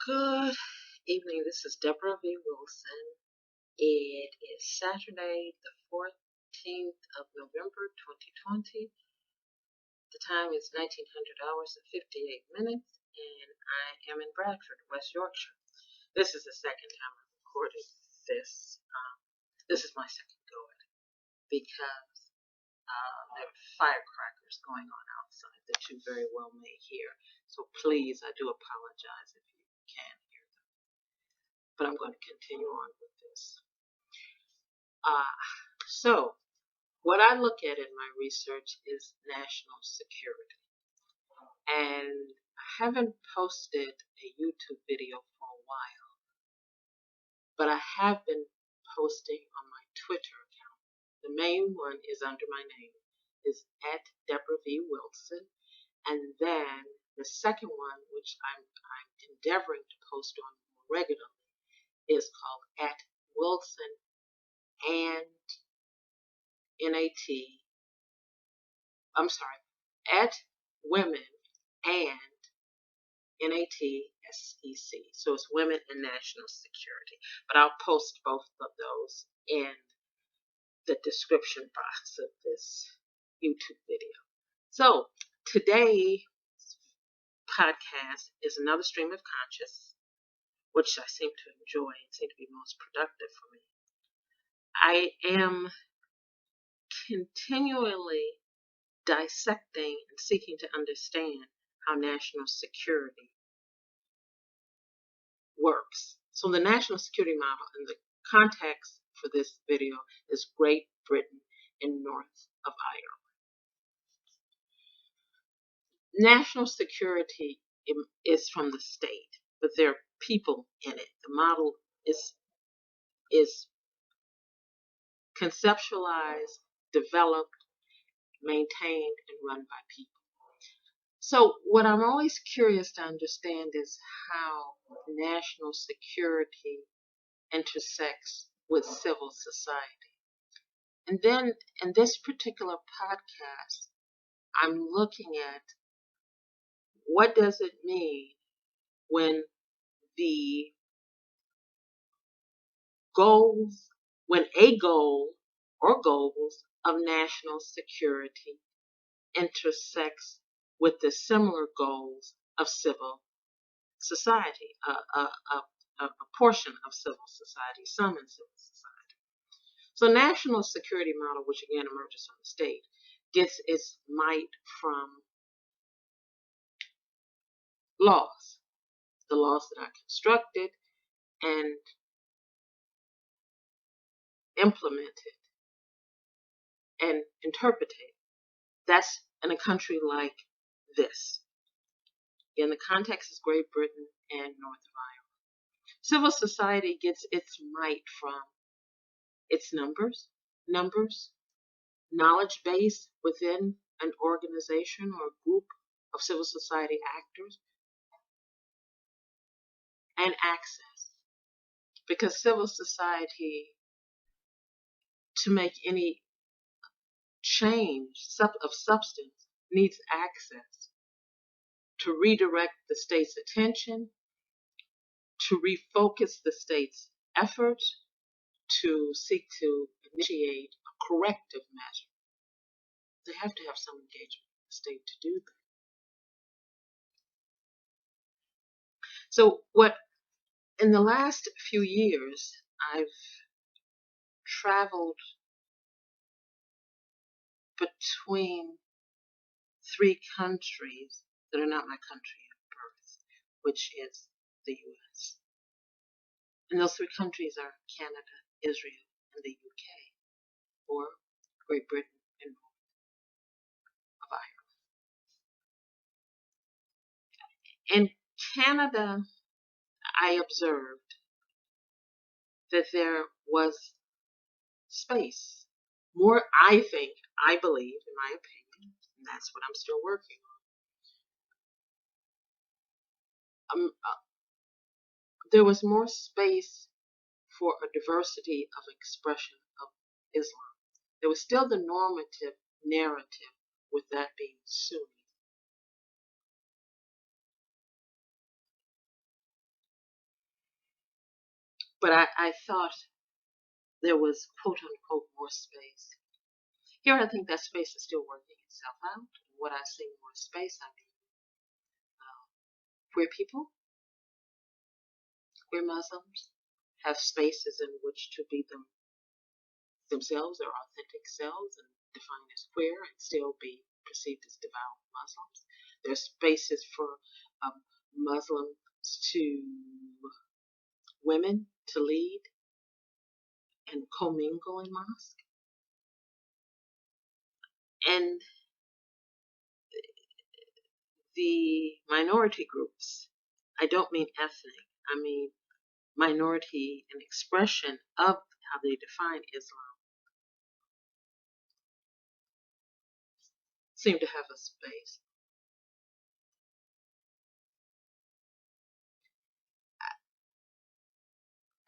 Good evening. This is Debra V. Wilson. It is Saturday, the 14th of November, 2020. The time is 1900 hours and 58 minutes, and I am in Bradford, West Yorkshire. This is the second time I've recorded this. This is my second go at it because there are firecrackers going on outside that you very well may hear. So please, I do apologize if you can hear them. But I'm going to continue on with this. So, what I look at in my research is national security. And I haven't posted a YouTube video for a while, but I have been posting on my Twitter account. The main one is under my name, is at Debra V. Wilson. And then the second one, which I'm endeavoring to post on more regularly, is called at Wilson and at women and NATSEC. So it's women and national security. But I'll post both of those in the description box of this YouTube video. So today's podcast is another stream of conscious, which I seem to enjoy and seem to be most productive for me. I am continually dissecting and seeking to understand how national security works. So the national security model in the context for this video is Great Britain and North of Ireland. National security is from the state, but there are people in it. The model is conceptualized, developed, maintained, and run by people. So what I'm always curious to understand is how national security intersects with civil society. And then in this particular podcast, I'm looking at what does it mean when a goal or goals of national security intersects with the similar goals of civil society, a portion of civil society, some in civil society. So national security model, which again emerges from the state, gets its might from laws, the laws that are constructed and implemented and interpreted. That's in a country like this. In the context is Great Britain and North of Ireland. Civil society gets its might from its numbers, knowledge base within an organization or group of civil society actors, and access. Because civil society, to make any change of substance, needs access to redirect the state's attention, to refocus the state's efforts, to seek to initiate a corrective measure. They have to have some engagement with the state to do that. So in the last few years, I've traveled between three countries that are not my country of birth, which is the U.S. And those three countries are Canada, Israel, and the UK, or Great Britain and North of Ireland. In Canada, I observed that there was space. More, I believe, in my opinion, and that's what I'm still working on. There was more space for a diversity of expression of Islam. There was still the normative narrative, with that being Sunni. But I thought there was quote unquote more space. Here I think that space is still working itself out. What I say more space, I mean queer people, queer Muslims have spaces in which to be themselves, their authentic selves, and defined as queer and still be perceived as devout Muslims. There's spaces for Muslims to women to lead and commingle in mosque. And the minority groups, I don't mean ethnic, I mean minority and expression of how they define Islam, seem to have a space.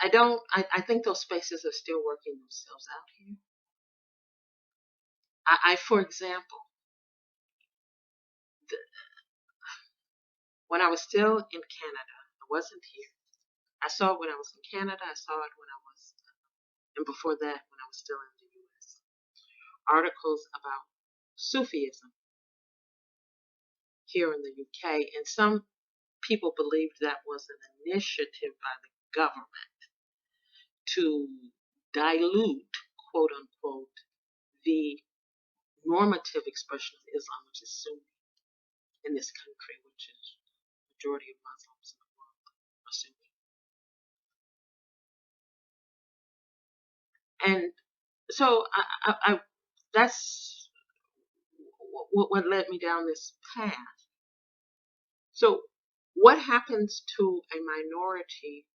I think those spaces are still working themselves out here. For example, the, when I was still in Canada, I wasn't here. I saw it when I was in Canada. I saw it when I was, and before that, when I was still in the U.S. Articles about Sufism here in the UK, and some people believed that was an initiative by the government to dilute, quote unquote, the normative expression of Islam, which is Sunni in this country, which is the majority of Muslims in the world are Sunni. And so that's what led me down this path. So what happens to a minority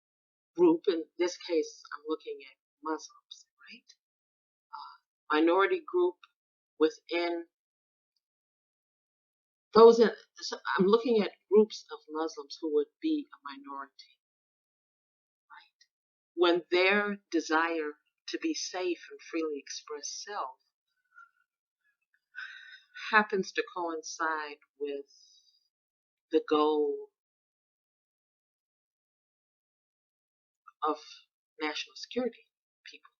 group? In this case, I'm looking at Muslims, right? Minority group within those in, so I'm looking at groups of Muslims who would be a minority, right? When their desire to be safe and freely express self happens to coincide with the goal of national security people.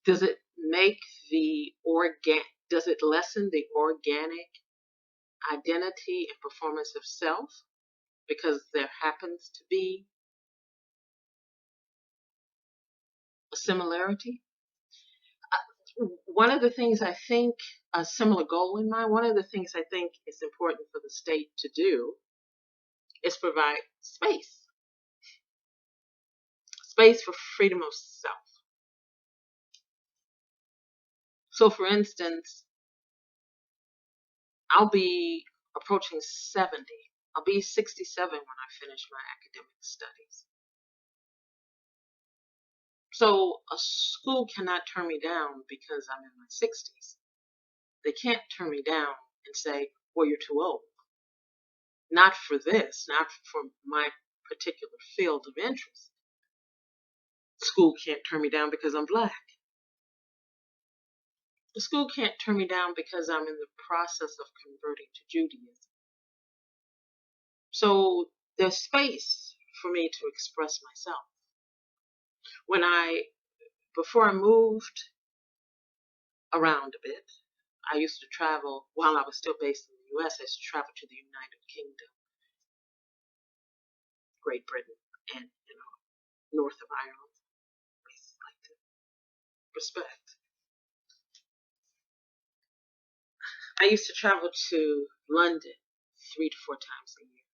Does it make does it lessen the organic identity and performance of self because there happens to be a similarity? One of the things I think, a similar goal in mind, one of the things I think is important for the state to do is provide space for freedom of self. So for instance, I'll be approaching 70. I'll be 67 when I finish my academic studies. So a school cannot turn me down because I'm in my 60s. They can't turn me down and say, well, you're too old. Not for this, not for my particular field of interest. School can't turn me down because I'm black. The school can't turn me down because I'm in the process of converting to Judaism. So there's space for me to express myself. Before I moved around a bit, I used to travel, while I was still based in the US, I used to travel to the United Kingdom, Great Britain, and north of Ireland. Places like to respect. I used to travel to London 3 to 4 times a year.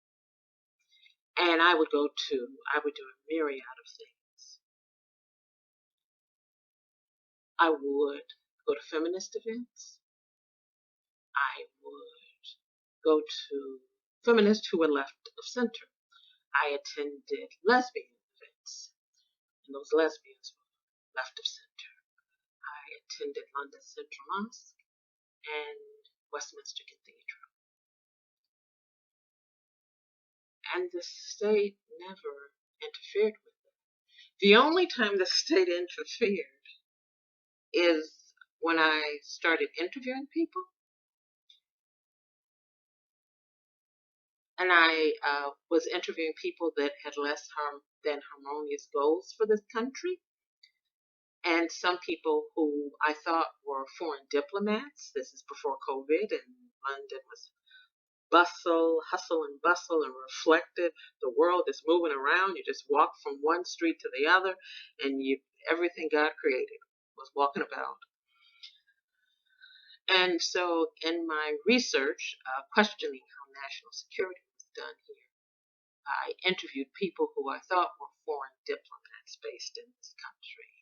And I would do a myriad of things. I would go to feminist events. I would go to feminists who were left of center. I attended lesbian events, and those lesbians were left of center. I attended London Central Mosque and Westminster Cathedral. And the state never interfered with it. The only time the state interfered is when I started interviewing people. And I was interviewing people that had less than harmonious goals for this country, and some people who I thought were foreign diplomats. This is before COVID, and London was hustle and bustle and reflected. The world is moving around. You just walk from one street to the other, and everything God created was walking about. And so in my research, questioning how national security was done here, I interviewed people who I thought were foreign diplomats based in this country.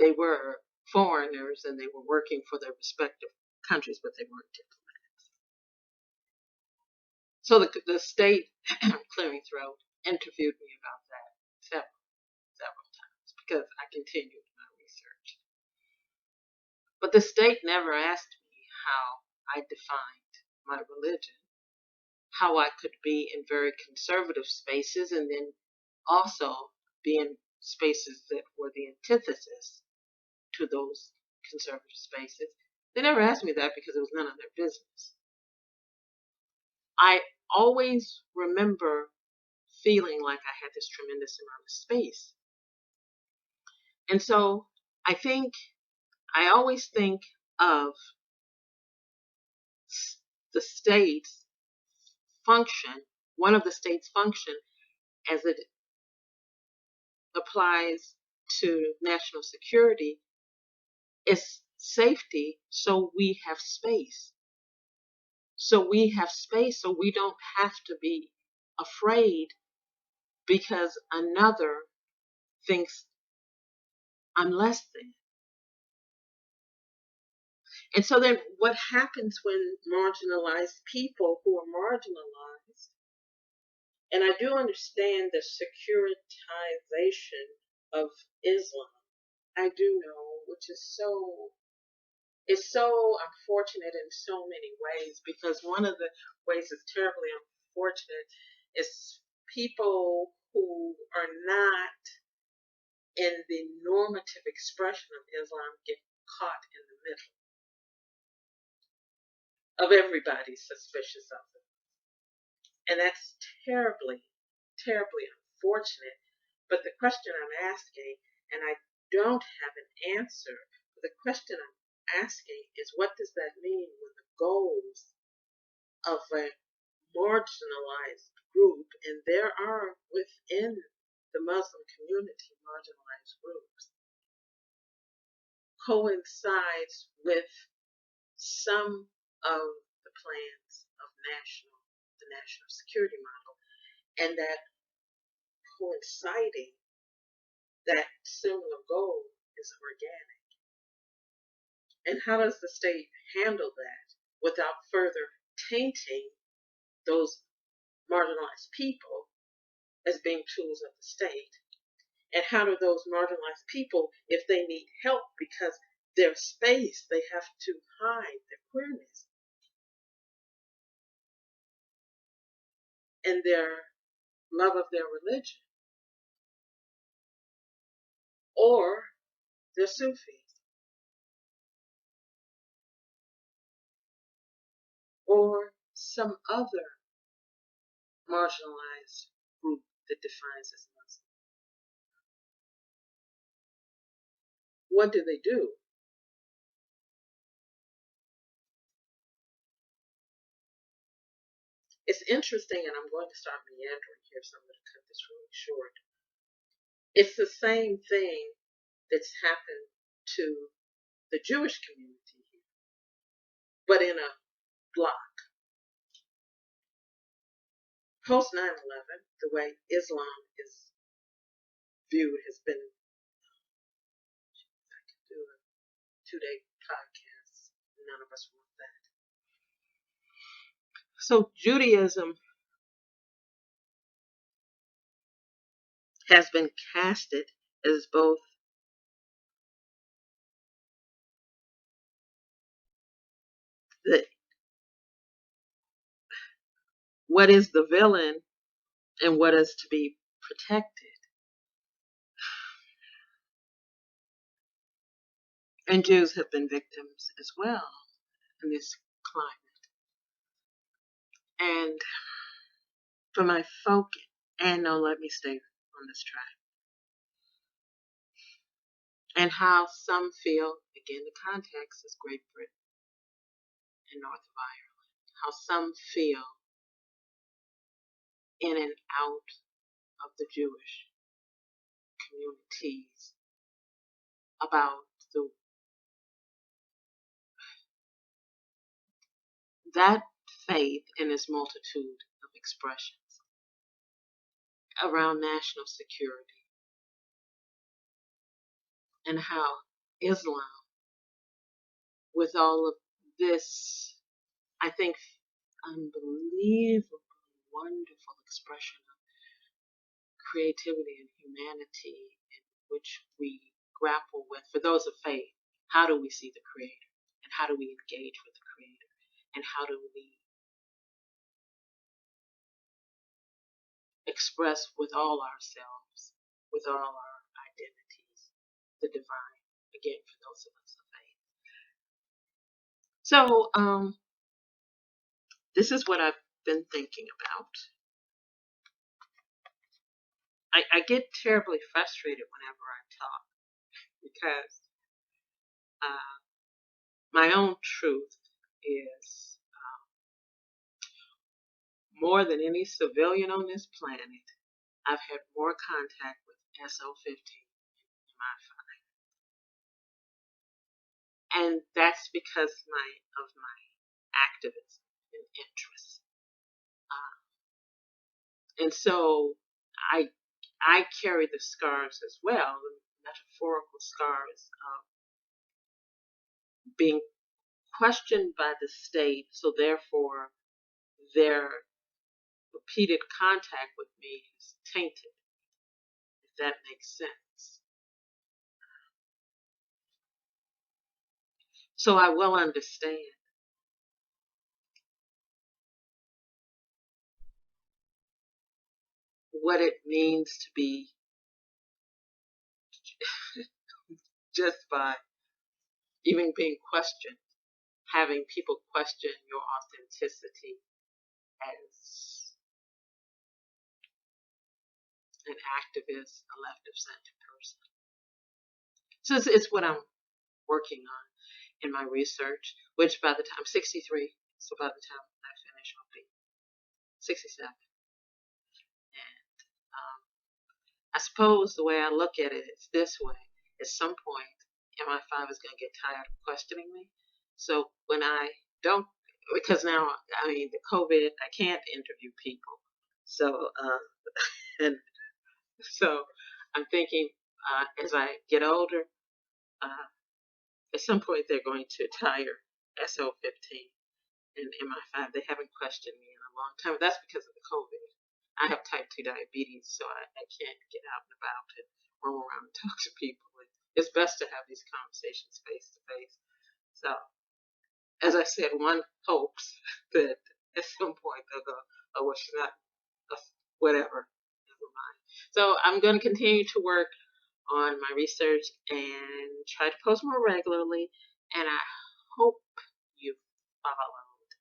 They were foreigners and they were working for their respective countries, but they weren't diplomats. So the state clearing throat interviewed me about that several times because I continued my research. But the state never asked me how I defined my religion, how I could be in very conservative spaces and then also be in spaces that were the antithesis to those conservative spaces. They never asked me that because it was none of their business. I always remember feeling like I had this tremendous amount of space. And so I always think of the state's function, one of the state's function as it applies to national security is safety, so we have space. So we have space so we don't have to be afraid because another thinks I'm less than. And so then what happens when marginalized people who are marginalized, and I do understand the securitization of Islam, I do know, which is it's so unfortunate in so many ways, because one of the ways it's terribly unfortunate is people who are not in the normative expression of Islam get caught in the middle of everybody suspicious of it. And that's terribly, terribly unfortunate. But the question I'm asking, and I don't have an answer, but the question I'm asking is, what does that mean when the goals of a marginalized group, and there are within the Muslim community marginalized groups, coincides with some of the plans of the national security model, and that coinciding that similar goal is organic. And how does the state handle that without further tainting those marginalized people as being tools of the state? And how do those marginalized people, if they need help because their space, they have to hide their queerness and their love of their religion, or their Sufis, or some other marginalized group that defines as Muslim? What do they do? It's interesting, and I'm going to start meandering here, so I'm going to cut this really short. It's the same thing that's happened to the Jewish community here, but in a block. Post 9/11, the way Islam is viewed has been, I could do a 2-day podcast. None of us want that. So Judaism has been casted as both what is the villain and what is to be protected. And Jews have been victims as well in this climate. And for my focus, and no, let me stay on this track. And how some feel, again, the context is Great Britain and North of Ireland, how some feel in and out of the Jewish communities about that faith in its multitude of expressions around national security, and how Islam, with all of this, I think, unbelievably wonderful expression of creativity and humanity in which we grapple with, for those of faith, how do we see the Creator? And how do we engage with the Creator? And how do we express with all ourselves, with all our identities, the divine, again, for those of us of faith. So, this is what I've been thinking about. I get terribly frustrated whenever I talk because my own truth is more than any civilian on this planet, I've had more contact with SO15 in my life. And that's because of my activism and interests. And so I carry the scars as well, the metaphorical scars of being questioned by the state, so therefore their repeated contact with me is tainted, if that makes sense. So I will understand what it means to be just by even being questioned, having people question your authenticity as an activist, a left of center person. So it's what I'm working on in my research, which by the time I'm 63, so by the time I finish, I'll be 67. And I suppose the way I look at it is this way. At some point, MI5 is going to get tired of questioning me. So when I don't, because now, I mean, the COVID, I can't interview people. So, and so I'm thinking as I get older, at some point they're going to tire SO15 and MI5. They haven't questioned me in a long time. That's because of the COVID. I have type 2 diabetes, so I can't get out and about and roam around and talk to people. It's best to have these conversations face to face. So, as I said, one hopes that at some point they'll go, oh, well, she's not, whatever, never mind. So, I'm going to continue to work on my research and try to post more regularly, and I hope you followed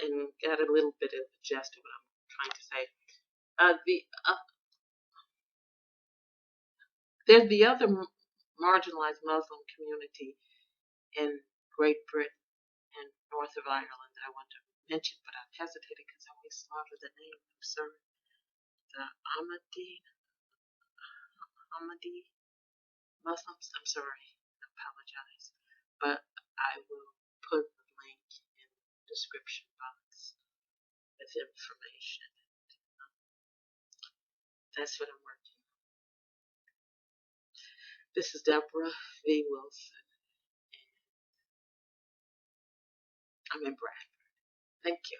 and got a little bit of the gist of what I'm trying to say. There's the other marginalized Muslim community in Great Britain and north of Ireland that I want to mention, but I've hesitated because I always slaughter the name. I'm sorry. The Ahmadiyya Muslims. I'm sorry. I apologize. But I will put the link in the description box with information. That's what I'm working on. This is Debra V. Wilson. I'm in Bradford. Thank you.